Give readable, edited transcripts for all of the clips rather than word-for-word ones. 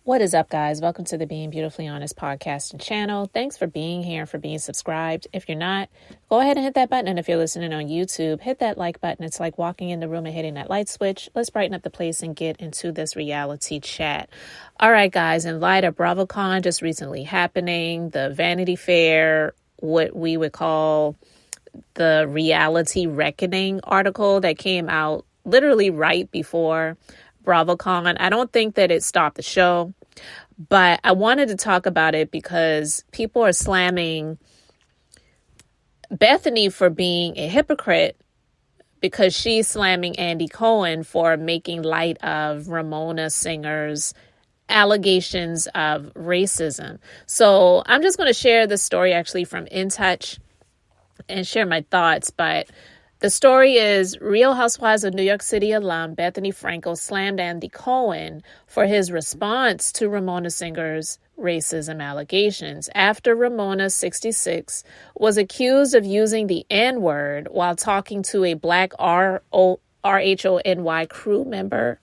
What is up, guys? Welcome to the Being Beautifully Honest podcast and channel. Thanks for being here and for being subscribed. If you're not, go ahead and hit that button. And if you're listening on YouTube, hit that like button. It's like walking in the room and hitting that light switch. Let's brighten up the place and get into this reality chat. All right, guys, in light of BravoCon just recently happening, the Vanity Fair, what we would call the reality reckoning article that came out literally right before BravoCon. I don't think that it stopped the show, but I wanted to talk about it because people are slamming Bethenny for being a hypocrite because she's slamming Andy Cohen for making light of Ramona Singer's allegations of racism. So I'm just going to share this story actually from In Touch and share my thoughts, but the story is Real Housewives of New York City alum Bethenny Frankel slammed Andy Cohen for his response to Ramona Singer's racism allegations after Ramona, 66, was accused of using the N-word while talking to a black RHONY crew member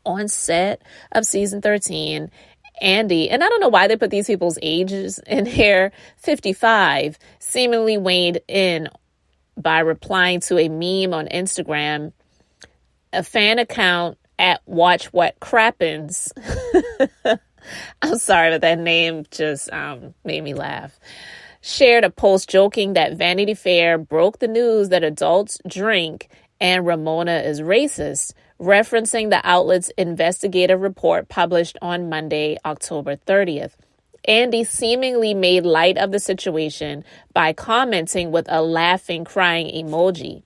on set of season 13. Andy, and I don't know why they put these people's ages in here, 55, seemingly weighed in by replying to a meme on Instagram, a fan account at Watch What Crappens. I'm sorry, but that name just made me laugh. Shared a post joking that Vanity Fair broke the news that adults drink and Ramona is racist, referencing the outlet's investigative report published on Monday, October 30th. Andy seemingly made light of the situation by commenting with a laughing, crying emoji.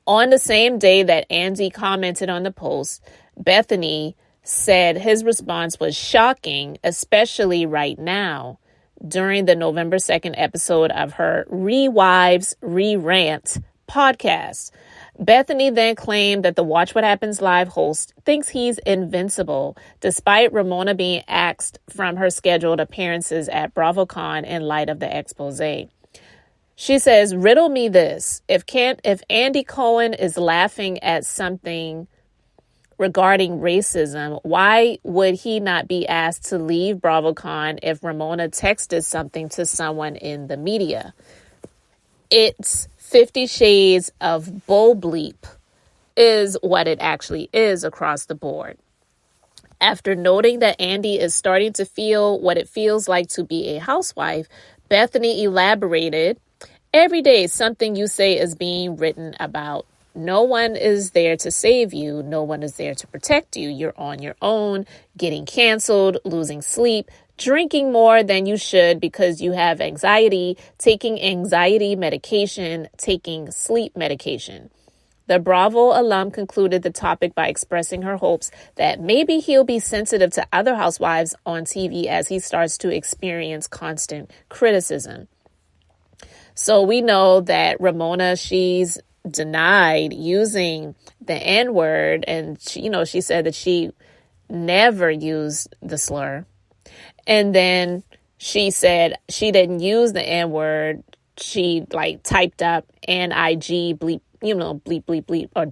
On the same day that Andy commented on the post, Bethenny said his response was shocking, especially right now, during the November 2nd episode of her Re-Wives, Re-Rant podcast. Bethenny then claimed that the Watch What Happens Live host thinks he's invincible, despite Ramona being axed from her scheduled appearances at BravoCon in light of the expose. She says, riddle me this. If Andy Cohen is laughing at something regarding racism, why would he not be asked to leave BravoCon if Ramona texted something to someone in the media? It's 50 Shades of bull bleep is what it actually is across the board. After noting that Andy is starting to feel what it feels like to be a housewife, Bethenny elaborated, every day something you say is being written about. No one is there to save you. No one is there to protect you. You're on your own, getting canceled, losing sleep, drinking more than you should because you have anxiety, taking anxiety medication, taking sleep medication. The Bravo alum concluded the topic by expressing her hopes that maybe he'll be sensitive to other housewives on TV as he starts to experience constant criticism. So we know that Ramona, she's denied using the N-word, and she said that she never used the slur. And then she said she didn't use the N-word. She typed up NIG bleep, bleep, bleep, bleep, or ...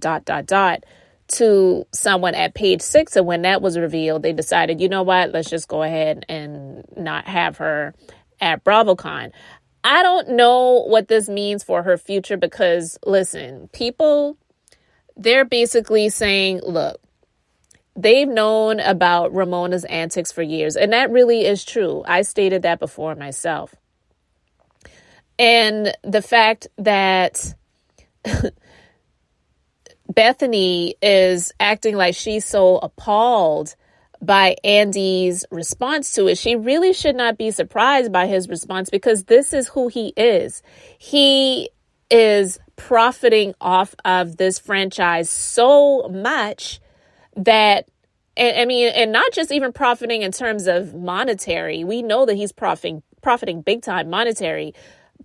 to someone at page 6. And when that was revealed, they decided, you know what, let's just go ahead and not have her at BravoCon. I don't know what this means for her future because, listen, people, they're basically saying, look, they've known about Ramona's antics for years. And that really is true. I stated that before myself. And the fact that Bethenny is acting like she's so appalled by Andy's response to it, she really should not be surprised by his response because this is who he is. He is profiting off of this franchise so much that, and not just even profiting in terms of monetary. We know that he's profiting big time monetary,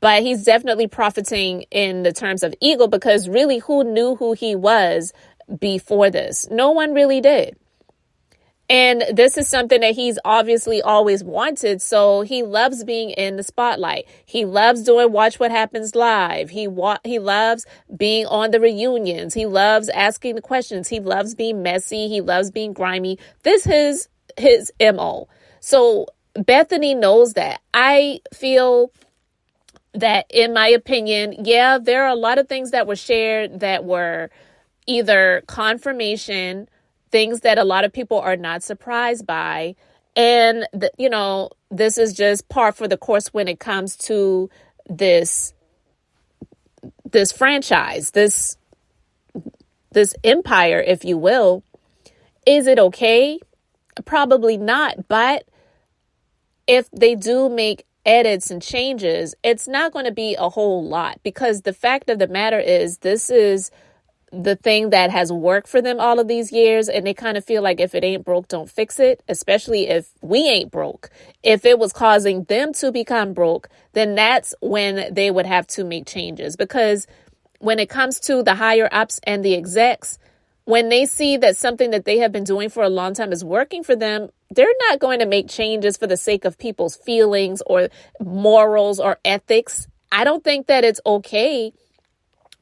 but he's definitely profiting in the terms of ego because really who knew who he was before this? No one really did. And this is something that he's obviously always wanted. So he loves being in the spotlight. He loves doing Watch What Happens Live. He loves being on the reunions. He loves asking the questions. He loves being messy. He loves being grimy. This is his MO. So Bethenny knows that. I feel that, in my opinion, yeah, there are a lot of things that were shared that were either confirmation, things that a lot of people are not surprised by. And, this is just par for the course when it comes to this franchise, this empire, if you will. Is it okay? Probably not. But if they do make edits and changes, it's not going to be a whole lot, because the fact of the matter is, this is the thing that has worked for them all of these years. And they kind of feel like if it ain't broke, don't fix it, especially if we ain't broke. If it was causing them to become broke, then that's when they would have to make changes. Because when it comes to the higher ups and the execs, when they see that something that they have been doing for a long time is working for them, they're not going to make changes for the sake of people's feelings or morals or ethics. I don't think that it's okay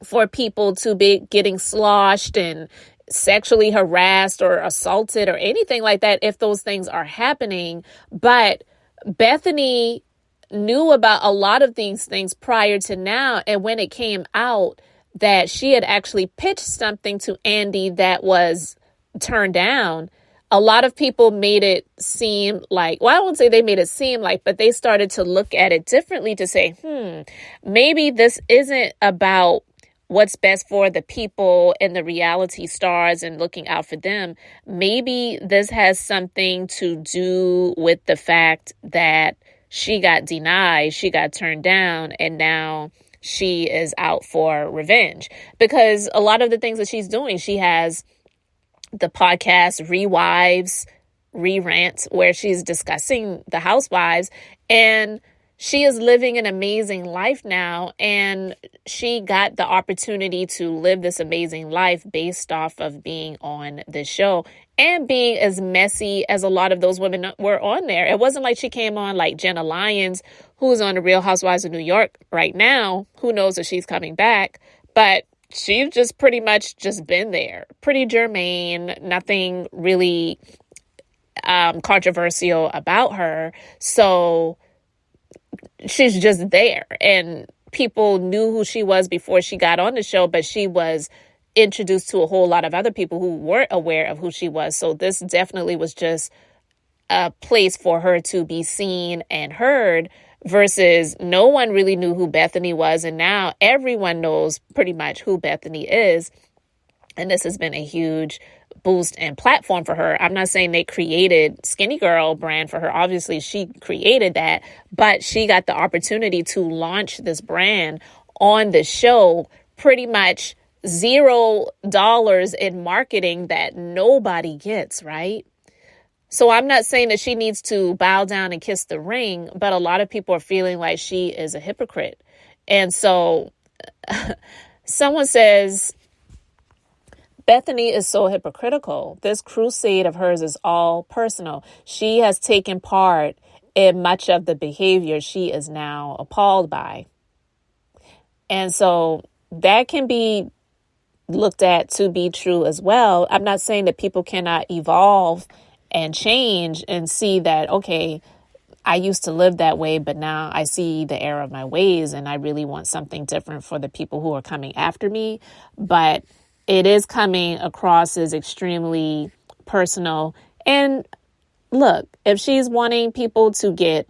for people to be getting sloshed and sexually harassed or assaulted or anything like that if those things are happening. But Bethenny knew about a lot of these things prior to now. And when it came out that she had actually pitched something to Andy that was turned down, a lot of people made it seem like, well, I won't say they made it seem like, but they started to look at it differently to say, maybe this isn't about what's best for the people and the reality stars and looking out for them. Maybe this has something to do with the fact that she got denied, she got turned down, and now she is out for revenge. Because a lot of the things that she's doing, she has the podcast Rewives, Re-Rant, where she's discussing the housewives, and she is living an amazing life now, and she got the opportunity to live this amazing life based off of being on this show and being as messy as a lot of those women were on there. It wasn't like she came on like Jenna Lyons, who's on the Real Housewives of New York right now. Who knows if she's coming back, but she's just pretty much just been there. Pretty germane, nothing really controversial about her. So she's just there, and people knew who she was before she got on the show, but she was introduced to a whole lot of other people who weren't aware of who she was. So this definitely was just a place for her to be seen and heard, versus no one really knew who Bethenny was. And now everyone knows pretty much who Bethenny is. And this has been a huge boost and platform for her. I'm not saying they created Skinny Girl brand for her. Obviously, she created that, but she got the opportunity to launch this brand on the show, pretty much $0 in marketing that nobody gets, right? So I'm not saying that she needs to bow down and kiss the ring, but a lot of people are feeling like she is a hypocrite. And so someone says, Bethenny is so hypocritical. This crusade of hers is all personal. She has taken part in much of the behavior she is now appalled by. And so that can be looked at to be true as well. I'm not saying that people cannot evolve and change and see that, okay, I used to live that way, but now I see the error of my ways and I really want something different for the people who are coming after me. But it is coming across as extremely personal. And look, if she's wanting people to get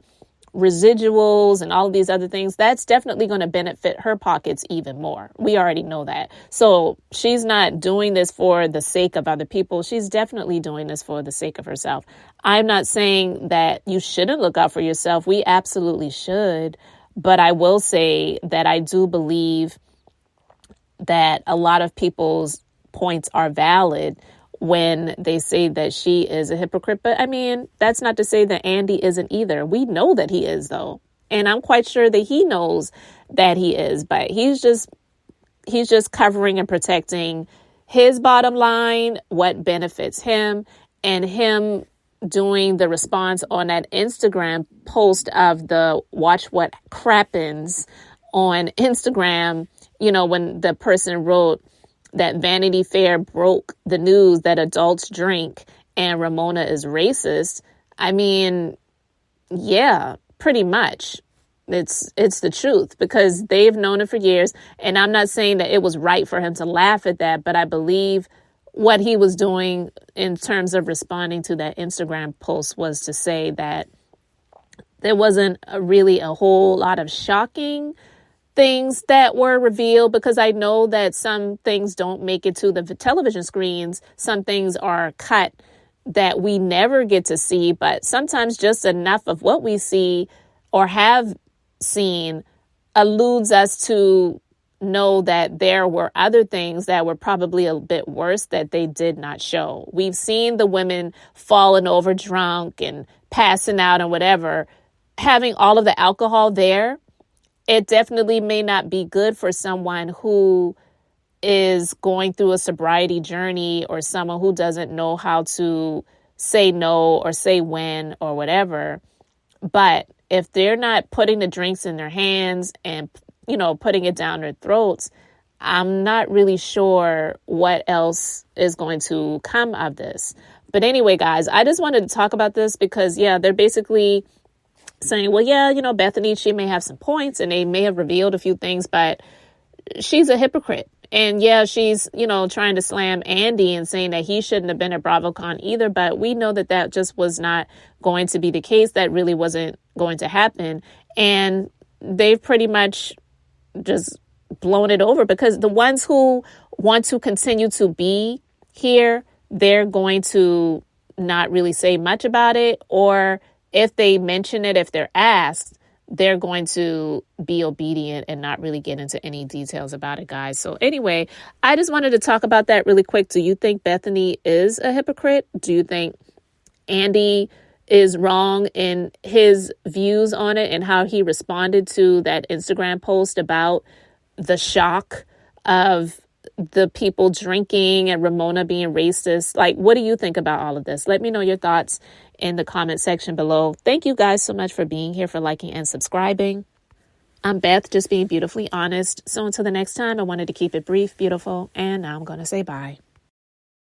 residuals and all of these other things, that's definitely going to benefit her pockets even more. We already know that. So she's not doing this for the sake of other people. She's definitely doing this for the sake of herself. I'm not saying that you shouldn't look out for yourself. We absolutely should. But I will say that I do believe that a lot of people's points are valid when they say that she is a hypocrite. But I mean, that's not to say that Andy isn't either. We know that he is, though. And I'm quite sure that he knows that he is, but he's just covering and protecting his bottom line, what benefits him, and him doing the response on that Instagram post of the watch what crappens on Instagram. You know, when the person wrote that Vanity Fair broke the news that adults drink, and Ramona is racist, I mean, yeah, pretty much. It's the truth, because they've known it for years. And I'm not saying that it was right for him to laugh at that, but I believe what he was doing in terms of responding to that Instagram post was to say that there wasn't really a whole lot of shocking things that were revealed, because I know that some things don't make it to the television screens. Some things are cut that we never get to see, but sometimes just enough of what we see or have seen alludes us to know that there were other things that were probably a bit worse that they did not show. We've seen the women falling over drunk and passing out and whatever. Having all of the alcohol there, it definitely may not be good for someone who is going through a sobriety journey, or someone who doesn't know how to say no or say when or whatever. But if they're not putting the drinks in their hands and, putting it down their throats, I'm not really sure what else is going to come of this. But anyway, guys, I just wanted to talk about this because, they're basically saying, well, Bethenny, she may have some points and they may have revealed a few things, but she's a hypocrite. And she's, trying to slam Andy and saying that he shouldn't have been at BravoCon either. But we know that just was not going to be the case. That really wasn't going to happen. And they've pretty much just blown it over, because the ones who want to continue to be here, they're going to not really say much about it. Or if they mention it, if they're asked, they're going to be obedient and not really get into any details about it, guys. So anyway, I just wanted to talk about that really quick. Do you think Bethenny is a hypocrite? Do you think Andy is wrong in his views on it and how he responded to that Instagram post about the shock of the people drinking and Ramona being racist? Like, what do you think about all of this? Let me know your thoughts in the comment section below. Thank you guys so much for being here, for liking and subscribing. I'm Beth, just being beautifully honest. So until the next time, I wanted to keep it brief, beautiful, and now I'm going to say bye.